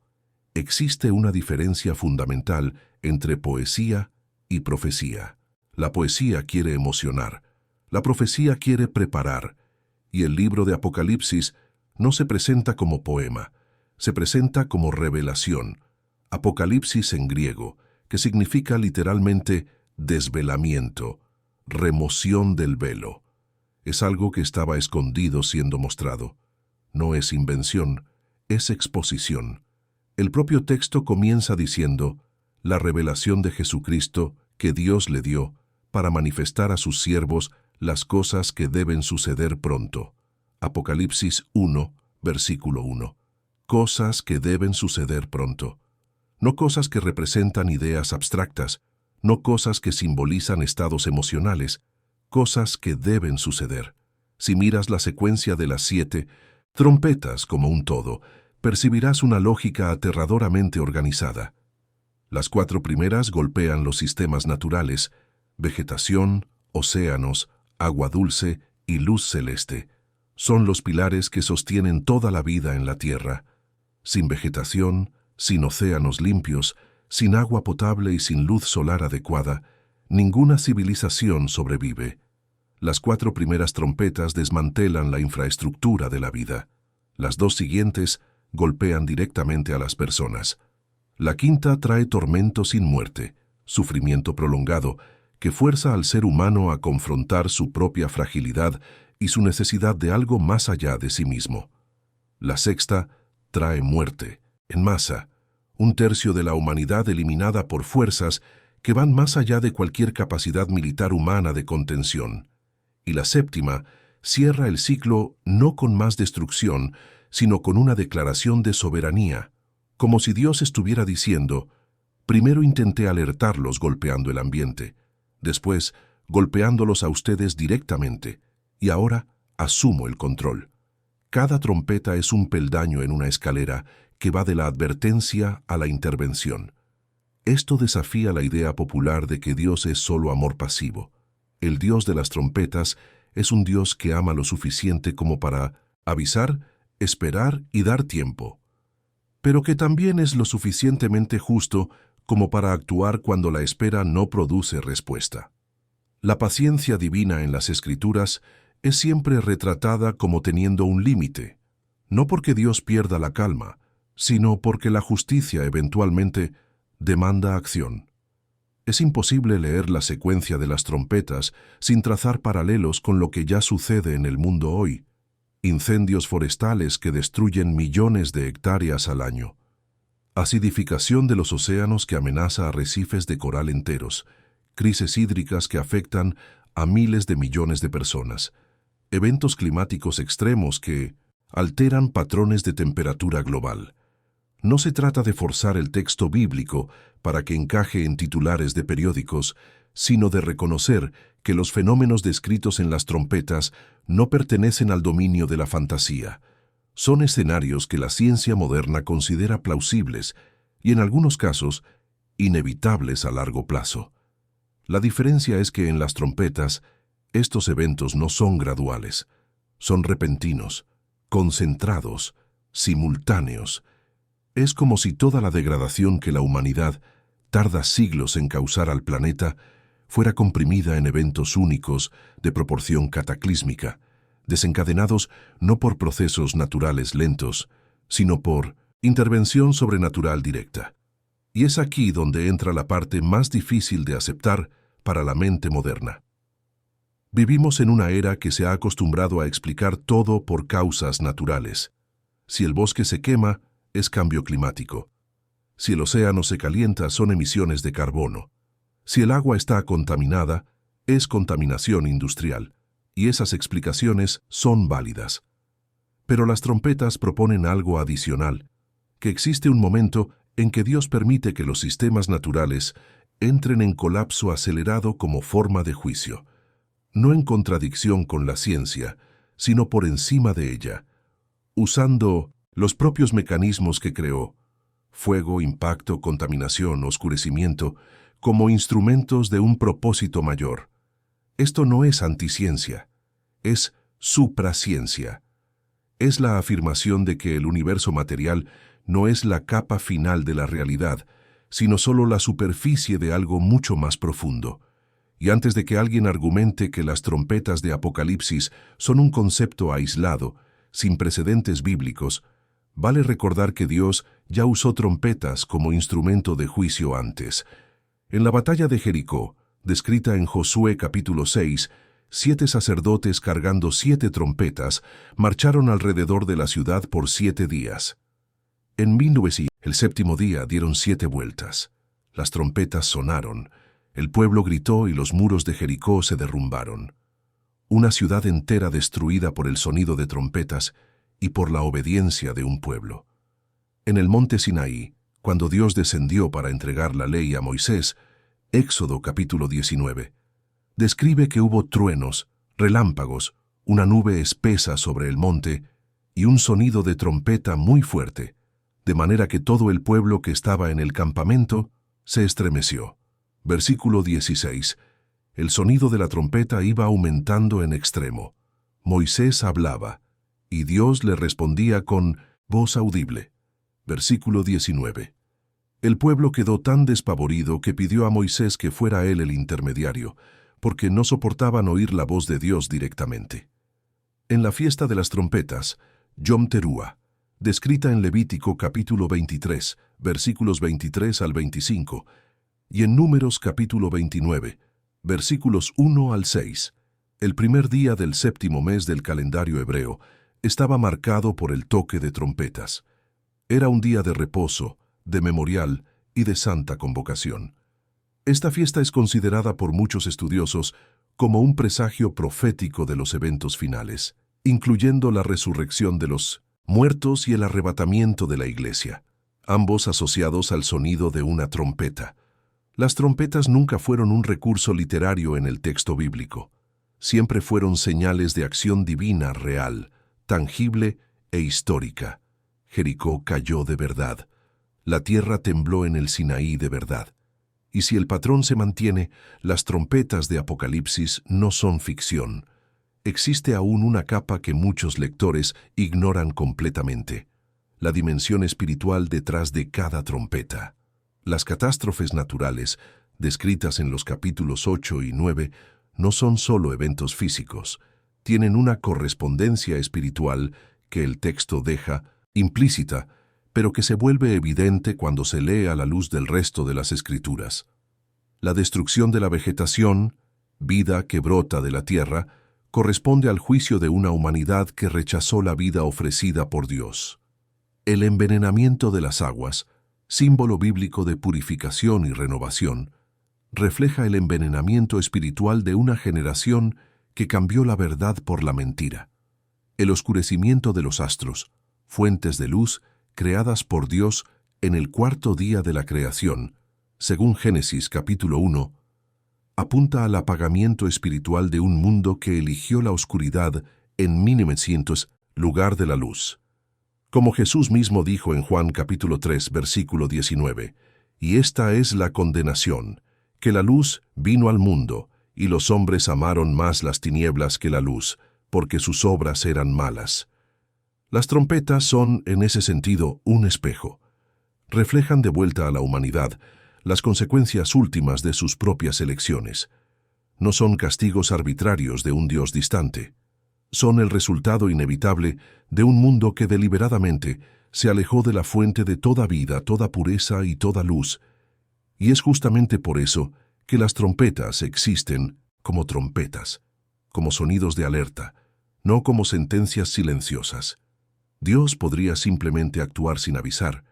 Existe una diferencia fundamental entre poesía y profecía. La poesía quiere emocionar, la profecía quiere preparar, y el libro de Apocalipsis no se presenta como poema, se presenta como revelación, Apocalipsis en griego, que significa literalmente desvelamiento, remoción del velo. Es algo que estaba escondido siendo mostrado. No es invención, es exposición. El propio texto comienza diciendo, la revelación de Jesucristo que Dios le dio para manifestar a sus siervos las cosas que deben suceder pronto. Apocalipsis 1, versículo 1. Cosas que deben suceder pronto. No cosas que representan ideas abstractas, no cosas que simbolizan estados emocionales, cosas que deben suceder. Si miras la secuencia de las 7 trompetas como un todo, percibirás una lógica aterradoramente organizada. Las 4 primeras golpean los sistemas naturales, vegetación, océanos, agua dulce y luz celeste. Son los pilares que sostienen toda la vida en la tierra. Sin vegetación, sin océanos limpios, sin agua potable y sin luz solar adecuada, ninguna civilización sobrevive. Las 4 primeras trompetas desmantelan la infraestructura de la vida. Las 2 siguientes golpean directamente a las personas. La 5ª trae tormento sin muerte, sufrimiento prolongado, que fuerza al ser humano a confrontar su propia fragilidad y su necesidad de algo más allá de sí mismo. La 6ª trae muerte, en masa, 1/3 de la humanidad eliminada por fuerzas que van más allá de cualquier capacidad militar humana de contención. Y la 7ª cierra el ciclo no con más destrucción, sino con una declaración de soberanía, como si Dios estuviera diciendo, primero intenté alertarlos golpeando el ambiente, después golpeándolos a ustedes directamente, y ahora asumo el control. Cada trompeta es un peldaño en una escalera que va de la advertencia a la intervención. Esto desafía la idea popular de que Dios es solo amor pasivo. El Dios de las trompetas es un Dios que ama lo suficiente como para avisar, esperar y dar tiempo, pero que también es lo suficientemente justo como para actuar cuando la espera no produce respuesta. La paciencia divina en las Escrituras es siempre retratada como teniendo un límite, no porque Dios pierda la calma, sino porque la justicia eventualmente demanda acción. Es imposible leer la secuencia de las trompetas sin trazar paralelos con lo que ya sucede en el mundo hoy. Incendios forestales que destruyen millones de hectáreas al año. Acidificación de los océanos que amenaza arrecifes de coral enteros. Crisis hídricas que afectan a miles de millones de personas. Eventos climáticos extremos que alteran patrones de temperatura global. No se trata de forzar el texto bíblico para que encaje en titulares de periódicos, sino de reconocer que los fenómenos descritos en las trompetas no pertenecen al dominio de la fantasía. Son escenarios que la ciencia moderna considera plausibles y, en algunos casos, inevitables a largo plazo. La diferencia es que en las trompetas, estos eventos no son graduales, son repentinos, concentrados, simultáneos. Es como si toda la degradación que la humanidad tarda siglos en causar al planeta fuera comprimida en eventos únicos de proporción cataclísmica, desencadenados no por procesos naturales lentos, sino por intervención sobrenatural directa. Y es aquí donde entra la parte más difícil de aceptar para la mente moderna. Vivimos en una era que se ha acostumbrado a explicar todo por causas naturales. Si el bosque se quema, es cambio climático. Si el océano se calienta, son emisiones de carbono. Si el agua está contaminada, es contaminación industrial. Y esas explicaciones son válidas. Pero las trompetas proponen algo adicional, que existe un momento en que Dios permite que los sistemas naturales entren en colapso acelerado como forma de juicio, no en contradicción con la ciencia, sino por encima de ella, usando los propios mecanismos que creó, fuego, impacto, contaminación, oscurecimiento, como instrumentos de un propósito mayor. Esto no es anticiencia, es supraciencia. Es la afirmación de que el universo material no es la capa final de la realidad, sino solo la superficie de algo mucho más profundo. Y antes de que alguien argumente que las trompetas de Apocalipsis son un concepto aislado, sin precedentes bíblicos, vale recordar que Dios ya usó trompetas como instrumento de juicio antes. En la batalla de Jericó, descrita en Josué capítulo 6, 7 sacerdotes cargando 7 trompetas marcharon alrededor de la ciudad por 7 días. En 1900, el 7º día dieron 7 vueltas. Las trompetas sonaron, el pueblo gritó y los muros de Jericó se derrumbaron. Una ciudad entera destruida por el sonido de trompetas y por la obediencia de un pueblo. En el monte Sinaí, cuando Dios descendió para entregar la ley a Moisés, Éxodo capítulo 19, describe que hubo truenos, relámpagos, una nube espesa sobre el monte y un sonido de trompeta muy fuerte, de manera que todo el pueblo que estaba en el campamento se estremeció. Versículo 16. El sonido de la trompeta iba aumentando en extremo. Moisés hablaba, y Dios le respondía con voz audible. Versículo 19. El pueblo quedó tan despavorido que pidió a Moisés que fuera él el intermediario, porque no soportaban oír la voz de Dios directamente. En la fiesta de las trompetas, Yom Teruah, descrita en Levítico capítulo 23, versículos 23 al 25, y en Números capítulo 29, versículos 1 al 6, el primer día del 7º mes del calendario hebreo estaba marcado por el toque de trompetas. Era un día de reposo, de memorial y de santa convocación. Esta fiesta es considerada por muchos estudiosos como un presagio profético de los eventos finales, incluyendo la resurrección de los muertos y el arrebatamiento de la iglesia, ambos asociados al sonido de una trompeta. Las trompetas nunca fueron un recurso literario en el texto bíblico. Siempre fueron señales de acción divina real, tangible e histórica. Jericó cayó de verdad. La tierra tembló en el Sinaí de verdad. Y si el patrón se mantiene, las trompetas de Apocalipsis no son ficción. Existe aún una capa que muchos lectores ignoran completamente: la dimensión espiritual detrás de cada trompeta. Las catástrofes naturales, descritas en los capítulos 8 y 9, no son solo eventos físicos, tienen una correspondencia espiritual que el texto deja implícita, pero que se vuelve evidente cuando se lee a la luz del resto de las Escrituras. La destrucción de la vegetación, vida que brota de la tierra, corresponde al juicio de una humanidad que rechazó la vida ofrecida por Dios. El envenenamiento de las aguas, símbolo bíblico de purificación y renovación, refleja el envenenamiento espiritual de una generación que cambió la verdad por la mentira. El oscurecimiento de los astros, fuentes de luz creadas por Dios en el 4º día de la creación, según Génesis capítulo 1, apunta al apagamiento espiritual de un mundo que eligió la oscuridad en 1900 lugar de la luz. Como Jesús mismo dijo en Juan capítulo 3, versículo 19, «Y esta es la condenación, que la luz vino al mundo, y los hombres amaron más las tinieblas que la luz, porque sus obras eran malas». Las trompetas son, en ese sentido, un espejo. Reflejan de vuelta a la humanidad las consecuencias últimas de sus propias elecciones. No son castigos arbitrarios de un Dios distante. Son el resultado inevitable de un mundo que deliberadamente se alejó de la fuente de toda vida, toda pureza y toda luz. Y es justamente por eso que las trompetas existen como trompetas, como sonidos de alerta, no como sentencias silenciosas. Dios podría simplemente actuar sin avisar,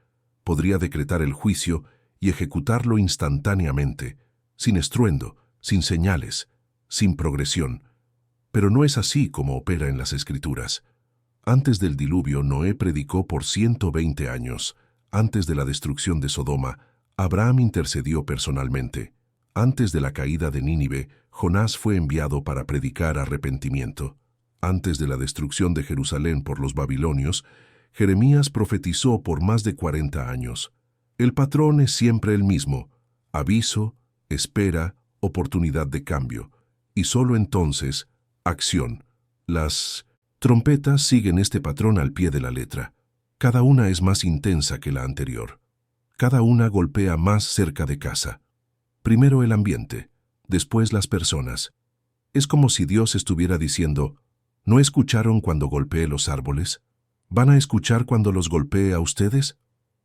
podría decretar el juicio y ejecutarlo instantáneamente, sin estruendo, sin señales, sin progresión. Pero no es así como opera en las Escrituras. Antes del diluvio, Noé predicó por 120 años. Antes de la destrucción de Sodoma, Abraham intercedió personalmente. Antes de la caída de Nínive, Jonás fue enviado para predicar arrepentimiento. Antes de la destrucción de Jerusalén por los babilonios, Jeremías profetizó por más de 40 años. El patrón es siempre el mismo: aviso, espera, oportunidad de cambio. Y solo entonces, acción. Las trompetas siguen este patrón al pie de la letra. Cada una es más intensa que la anterior. Cada una golpea más cerca de casa. Primero el ambiente, después las personas. Es como si Dios estuviera diciendo: ¿no escucharon cuando golpeé los árboles? ¿Van a escuchar cuando los golpee a ustedes?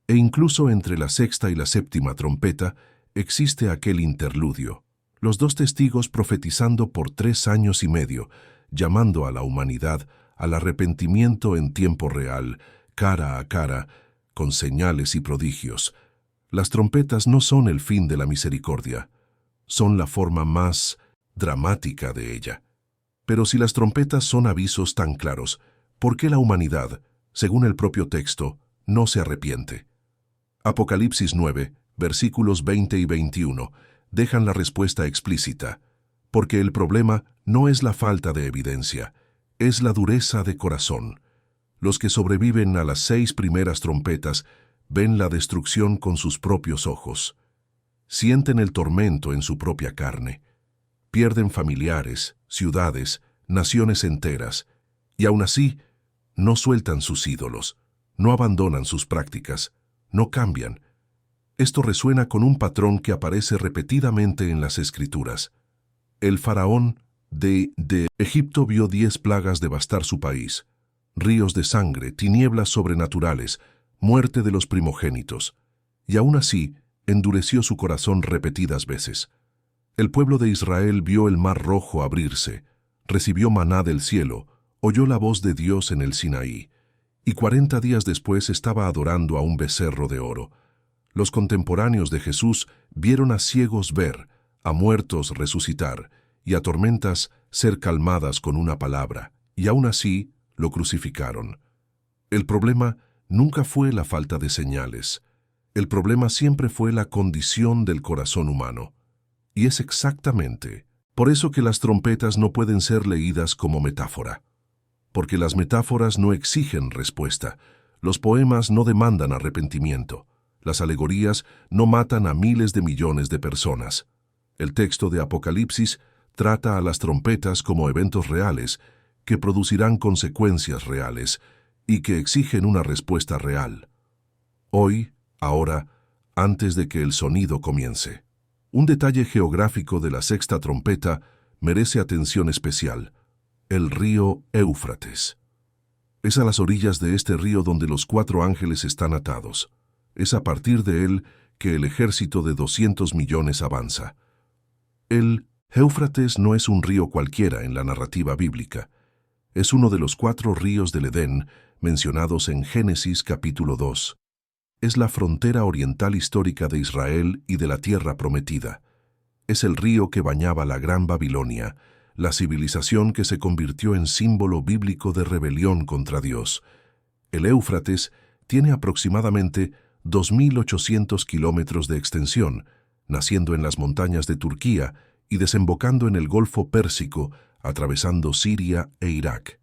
E incluso entre la sexta y la séptima trompeta existe aquel interludio. Los dos testigos profetizando por 3 años y medio, llamando a la humanidad al arrepentimiento en tiempo real, cara a cara, con señales y prodigios. Las trompetas no son el fin de la misericordia, son la forma más dramática de ella. Pero si las trompetas son avisos tan claros, ¿por qué la humanidad, según el propio texto, no se arrepiente? Apocalipsis 9, versículos 20 y 21, dejan la respuesta explícita, porque el problema no es la falta de evidencia, es la dureza de corazón. Los que sobreviven a las 6 primeras trompetas ven la destrucción con sus propios ojos. Sienten el tormento en su propia carne. Pierden familiares, ciudades, naciones enteras, y aún así no sueltan sus ídolos, no abandonan sus prácticas, no cambian. Esto resuena con un patrón que aparece repetidamente en las Escrituras. El faraón de Egipto vio 10 plagas devastar su país: ríos de sangre, tinieblas sobrenaturales, muerte de los primogénitos, y aún así endureció su corazón repetidas veces. El pueblo de Israel vio el mar rojo abrirse, recibió maná del cielo, oyó la voz de Dios en el Sinaí, y 40 días después estaba adorando a un becerro de oro. Los contemporáneos de Jesús vieron a ciegos ver, a muertos resucitar, y a tormentas ser calmadas con una palabra, y aún así lo crucificaron. El problema nunca fue la falta de señales. El problema siempre fue la condición del corazón humano. Y es exactamente por eso que las trompetas no pueden ser leídas como metáfora. Porque las metáforas no exigen respuesta. Los poemas no demandan arrepentimiento. Las alegorías no matan a miles de millones de personas. El texto de Apocalipsis trata a las trompetas como eventos reales que producirán consecuencias reales y que exigen una respuesta real. Hoy, ahora, antes de que el sonido comience. Un detalle geográfico de la sexta trompeta merece atención especial: el río Éufrates. Es a las orillas de este río donde los 4 ángeles están atados. Es a partir de él que el ejército de 200 millones avanza. El Éufrates no es un río cualquiera en la narrativa bíblica. Es uno de los 4 ríos del Edén mencionados en Génesis capítulo 2. Es la frontera oriental histórica de Israel y de la tierra prometida. Es el río que bañaba la Gran Babilonia, la civilización que se convirtió en símbolo bíblico de rebelión contra Dios. El Éufrates tiene aproximadamente 2.800 kilómetros de extensión, naciendo en las montañas de Turquía y desembocando en el Golfo Pérsico, atravesando Siria e Irak.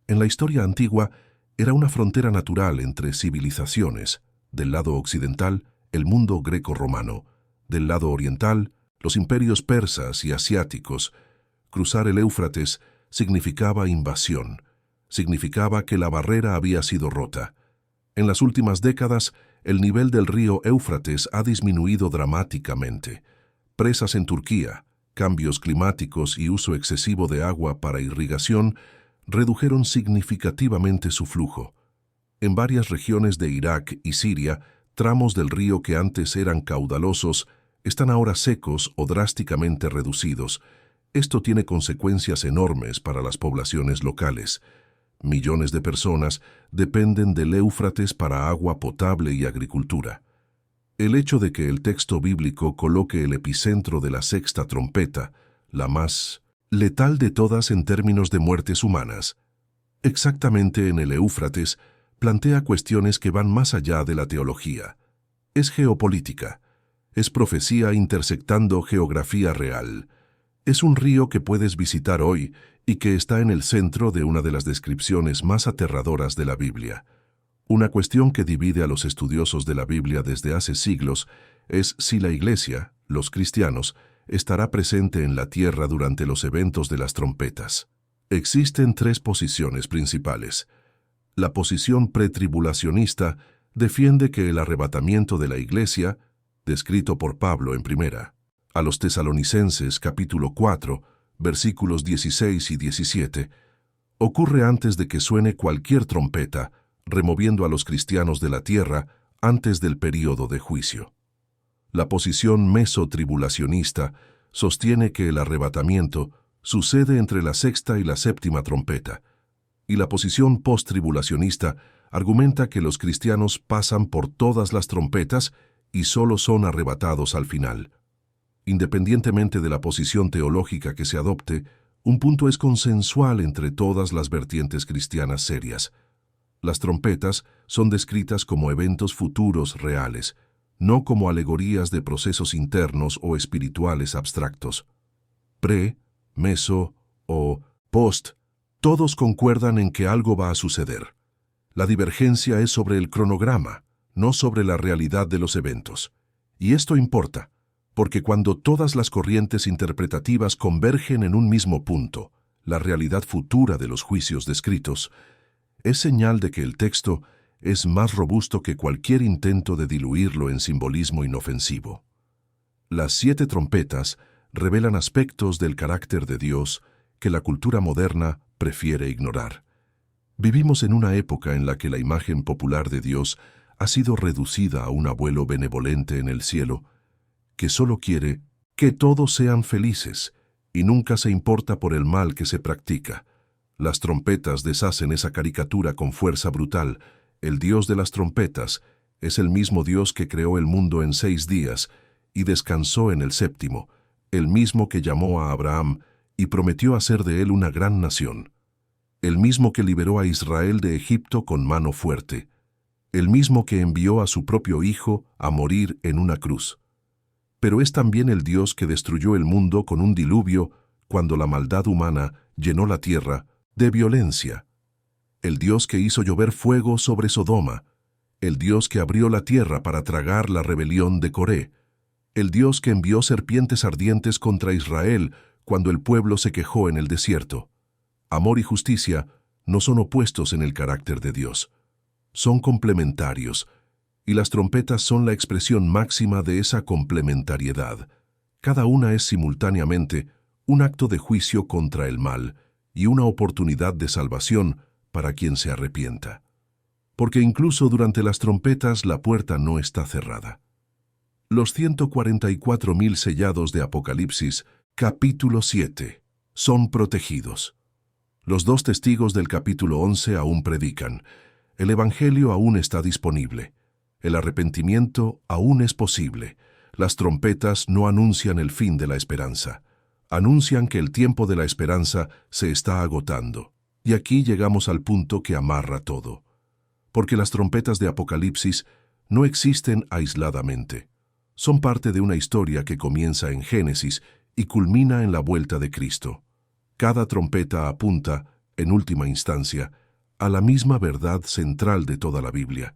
En la historia antigua, era una frontera natural entre civilizaciones. Del lado occidental, el mundo greco-romano; del lado oriental, los imperios persas y asiáticos. Cruzar el Éufrates significaba invasión, significaba que la barrera había sido rota. En las últimas décadas, el nivel del río Éufrates ha disminuido dramáticamente. Presas en Turquía, cambios climáticos y uso excesivo de agua para irrigación redujeron significativamente su flujo. En varias regiones de Irak y Siria, tramos del río que antes eran caudalosos están ahora secos o drásticamente reducidos. Esto tiene consecuencias enormes para las poblaciones locales. Millones de personas dependen del Éufrates para agua potable y agricultura. El hecho de que el texto bíblico coloque el epicentro de la sexta trompeta, la más letal de todas en términos de muertes humanas, exactamente en el Éufrates, plantea cuestiones que van más allá de la teología. Es geopolítica. Es profecía intersectando geografía real. Es un río que puedes visitar hoy y que está en el centro de una de las descripciones más aterradoras de la Biblia. Una cuestión que divide a los estudiosos de la Biblia desde hace siglos es si la Iglesia, los cristianos, estará presente en la tierra durante los eventos de las trompetas. Existen tres posiciones principales. La posición pretribulacionista defiende que el arrebatamiento de la Iglesia, descrito por Pablo en primera a los Tesalonicenses capítulo 4, versículos 16 y 17, ocurre antes de que suene cualquier trompeta, removiendo a los cristianos de la tierra antes del período de juicio. La posición mesotribulacionista sostiene que el arrebatamiento sucede entre la sexta y la séptima trompeta, y la posición posttribulacionista argumenta que los cristianos pasan por todas las trompetas y solo son arrebatados al final. Independientemente de la posición teológica que se adopte, un punto es consensual entre todas las vertientes cristianas serias. Las trompetas son descritas como eventos futuros reales, no como alegorías de procesos internos o espirituales abstractos. Pre, meso o post, todos concuerdan en que algo va a suceder. La divergencia es sobre el cronograma, no sobre la realidad de los eventos. Y esto importa, porque cuando todas las corrientes interpretativas convergen en un mismo punto, la realidad futura de los juicios descritos, es señal de que el texto es más robusto que cualquier intento de diluirlo en simbolismo inofensivo. Las 7 trompetas revelan aspectos del carácter de Dios que la cultura moderna prefiere ignorar. Vivimos en una época en la que la imagen popular de Dios ha sido reducida a un abuelo benevolente en el cielo, que solo quiere que todos sean felices y nunca se importa por el mal que se practica. Las trompetas deshacen esa caricatura con fuerza brutal. El Dios de las trompetas es el mismo Dios que creó el mundo en 6 días y descansó en el séptimo, el mismo que llamó a Abraham y prometió hacer de él una gran nación, el mismo que liberó a Israel de Egipto con mano fuerte, el mismo que envió a su propio Hijo a morir en una cruz. Pero es también el Dios que destruyó el mundo con un diluvio cuando la maldad humana llenó la tierra de violencia. El Dios que hizo llover fuego sobre Sodoma, el Dios que abrió la tierra para tragar la rebelión de Coré, el Dios que envió serpientes ardientes contra Israel cuando el pueblo se quejó en el desierto. Amor y justicia no son opuestos en el carácter de Dios, son complementarios, y las trompetas son la expresión máxima de esa complementariedad. Cada una es simultáneamente un acto de juicio contra el mal y una oportunidad de salvación para quien se arrepienta. Porque incluso durante las trompetas la puerta no está cerrada. Los 144.000 sellados de Apocalipsis, capítulo 7, son protegidos. Los 2 testigos del capítulo 11 aún predican. El Evangelio aún está disponible. El arrepentimiento aún es posible. Las trompetas no anuncian el fin de la esperanza. Anuncian que el tiempo de la esperanza se está agotando. Y aquí llegamos al punto que amarra todo. Porque las trompetas de Apocalipsis no existen aisladamente. Son parte de una historia que comienza en Génesis y culmina en la vuelta de Cristo. Cada trompeta apunta, en última instancia, a la misma verdad central de toda la Biblia.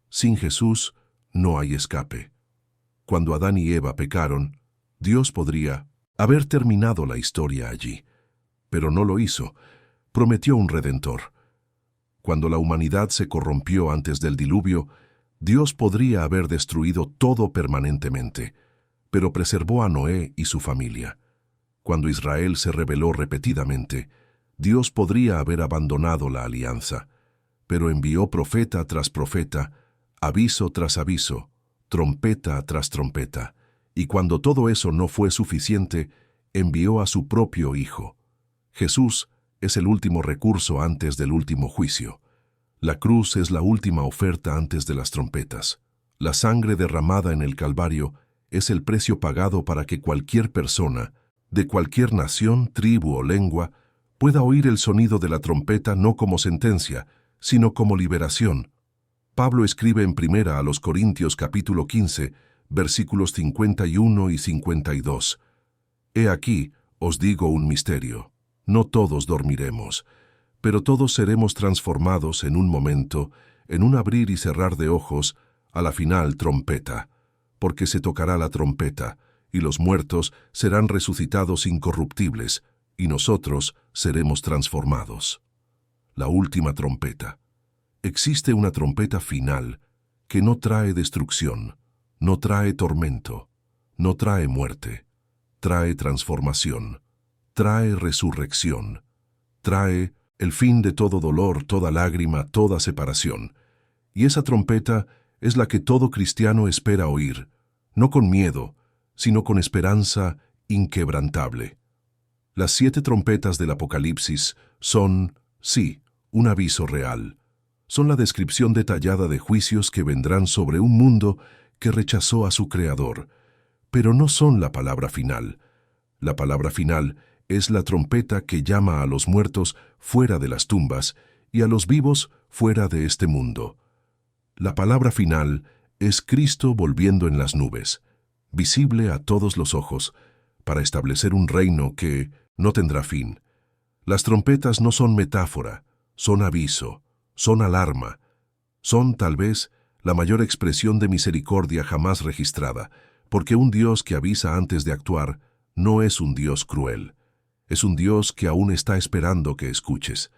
Sin Jesús no hay escape. Cuando Adán y Eva pecaron, Dios podría haber terminado la historia allí, pero no lo hizo. Prometió un Redentor. Cuando la humanidad se corrompió antes del diluvio, Dios podría haber destruido todo permanentemente, pero preservó a Noé y su familia. Cuando Israel se rebeló repetidamente, Dios podría haber abandonado la alianza, pero envió profeta tras profeta, aviso tras aviso, trompeta tras trompeta, y cuando todo eso no fue suficiente, envió a su propio Hijo. Jesús es el último recurso antes del último juicio. La cruz es la última oferta antes de las trompetas. La sangre derramada en el Calvario es el precio pagado para que cualquier persona, de cualquier nación, tribu o lengua, pueda oír el sonido de la trompeta no como sentencia, sino como liberación. Pablo escribe en primera a los Corintios capítulo 15, versículos 51 y 52. He aquí, os digo un misterio. No todos dormiremos, pero todos seremos transformados en un momento, en un abrir y cerrar de ojos, a la final trompeta, porque se tocará la trompeta, y los muertos serán resucitados incorruptibles, y nosotros seremos transformados. La última trompeta. Existe una trompeta final que no trae destrucción, no trae tormento, no trae muerte, trae transformación, trae resurrección, trae el fin de todo dolor, toda lágrima, toda separación. Y esa trompeta es la que todo cristiano espera oír, no con miedo, sino con esperanza inquebrantable. Las 7 trompetas del Apocalipsis son, sí, un aviso real. Son la descripción detallada de juicios que vendrán sobre un mundo que rechazó a su Creador, pero no son la palabra final. La palabra final es la trompeta que llama a los muertos fuera de las tumbas y a los vivos fuera de este mundo. La palabra final es Cristo volviendo en las nubes, visible a todos los ojos, para establecer un reino que no tendrá fin. Las trompetas no son metáfora, son aviso, son alarma, son, tal vez, la mayor expresión de misericordia jamás registrada, porque un Dios que avisa antes de actuar no es un Dios cruel. Es un Dios que aún está esperando que escuches.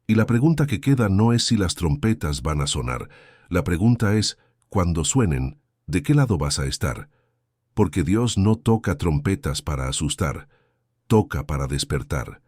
Y la pregunta que queda no es si las trompetas van a sonar. La pregunta es, cuando suenen, ¿de qué lado vas a estar? Porque Dios no toca trompetas para asustar, toca para despertar.